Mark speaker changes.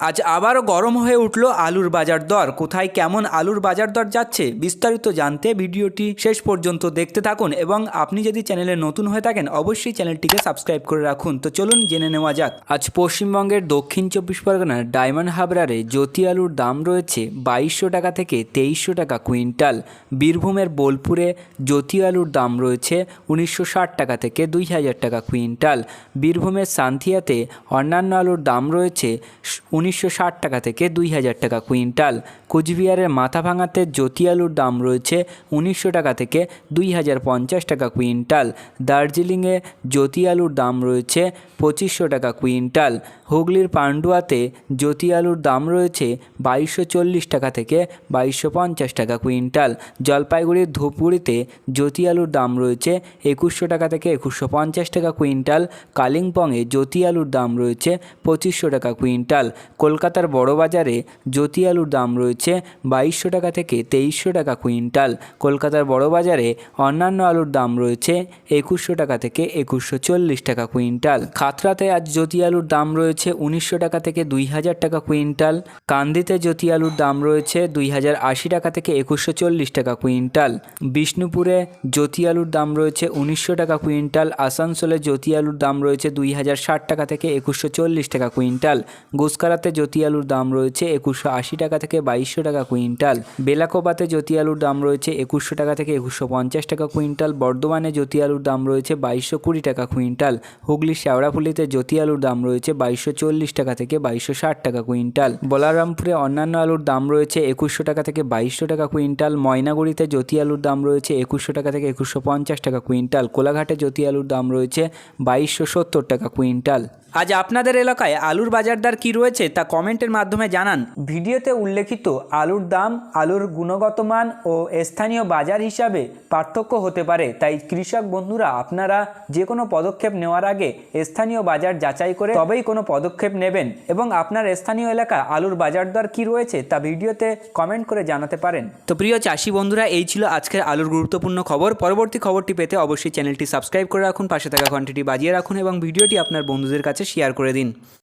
Speaker 1: আজ আবারও গরম হয়ে উঠল আলুর বাজার দর। কোথায় কেমন আলুর বাজার দর যাচ্ছে বিস্তারিত জানতে ভিডিওটি শেষ পর্যন্ত দেখতে থাকুন এবং আপনি যদি চ্যানেলে নতুন হয়ে থাকেন অবশ্যই চ্যানেলটিকে সাবস্ক্রাইব করে রাখুন। তো চলুন জেনে নেওয়া যাক। আজ পশ্চিমবঙ্গের দক্ষিণ চব্বিশ পরগনার ডায়মন্ড হাবড়ারে জ্যোতি আলুর দাম রয়েছে 2200 টাকা থেকে 2300 টাকা কুইন্টাল। বীরভূমের বোলপুরে জ্যোতি আলুর দাম রয়েছে 1960 টাকা থেকে 2000 টাকা কুইন্টাল। বীরভূমের সান্থিয়াতে অন্যান্য আলুর দাম রয়েছে 1960 টাকা থেকে 2000 টাকা কুইন্টাল। কোচবিহারের মাথাভাঙাতে জ্যোতি আলুর দাম রয়েছে 1900 টাকা থেকে 2050 টাকা কুইন্টাল। দার্জিলিংয়ে জ্যোতি আলুর দাম রয়েছে 2500 টাকা কুইন্টাল। হুগলির পান্ডুয়াতে জ্যোতি আলুর দাম রয়েছে 2240 টাকা থেকে 2250 টাকা কুইন্টাল। জলপাইগুড়ির ধূপগুড়িতে জ্যোতি আলুর দাম রয়েছে 2100 টাকা থেকে 2150 টাকা কুইন্টাল। কালিম্পংয়ে জ্যোতি আলুর দাম রয়েছে 2500 টাকা কুইন্টাল। কলকাতার বড়বাজারে জ্যোতি আলুর দাম রয়েছে 2200 টাকা থেকে 2300 টাকা কুইন্টাল। কলকাতার বড়বাজারে অন্যান্য আলুর দাম রয়েছে 2100 টাকা থেকে 2140 টাকা কুইন্টাল। খাতড়াতে আজ জ্যোতি আলুর দাম রয়েছে 1900 টাকা থেকে 2000 টাকা কুইন্টাল। কান্দিতে জ্যোতি আলুর দাম রয়েছে 2080 টাকা থেকে 2140 টাকা কুইন্টাল। বিষ্ণুপুরে জ্যোতি আলুর দাম রয়েছে 1900 টাকা কুইন্টাল। আসানসোলে জ্যোতি আলুর দাম রয়েছে 2060 টাকা থেকে 2140 টাকা কুইন্টাল। গুসকারাতে জ্যোতি আলুর দাম রয়েছে 2180 টাকা থেকে 2200 টাকা কুইন্টাল। বেলাকোবাতে জ্যোতি আলুর দাম রয়েছে 2100 টাকা থেকে 2150 টাকা কুইন্টাল। বর্ধমানে জ্যোতি আলুর দাম রয়েছে 2220 টাকা কুইন্টাল। হুগলির শেওড়াফুলিতে জ্যোতি আলুর দাম রয়েছে 2240 টাকা থেকে 2260 টাকা কুইন্টাল। বলারামপুরে অন্যান্য আলুর দাম রয়েছে 2100 টাকা থেকে 2200 টাকা কুইন্টাল। ময়নাগুড়িতে জ্যোতি আলুর দাম রয়েছে 2100 টাকা থেকে 2150 টাকা কুইন্টাল। কোলাঘাটে জ্যোতি আলুর দাম রয়েছে 2270 টাকা কুইন্টাল। আজ আপনাদের এলাকায় আলুর বাজার দর কী রয়েছে তা কমেন্টের মাধ্যমে জানান। ভিডিওতে উল্লেখিত আলুর দাম আলুর গুণগত মান ও স্থানীয় বাজার হিসাবে পার্থক্য হতে পারে, তাই কৃষক বন্ধুরা আপনারা যে কোনো পদক্ষেপ নেওয়ার আগে স্থানীয় বাজার যাচাই করে তবেই কোনো পদক্ষেপ নেবেন এবং আপনার স্থানীয় এলাকা আলুর বাজার দর কী রয়েছে তা ভিডিওতে কমেন্ট করে জানাতে পারেন। তো প্রিয় চাষি বন্ধুরা, এই ছিল আজকের আলুর গুরুত্বপূর্ণ খবর। পরবর্তী খবরটি পেতে অবশ্যই চ্যানেলটি সাবস্ক্রাইব করে রাখুন, পাশে থাকা ঘন্টিটি বাজিয়ে রাখুন এবং ভিডিওটি আপনার বন্ধুদের কাছে শেয়ার করে দিন।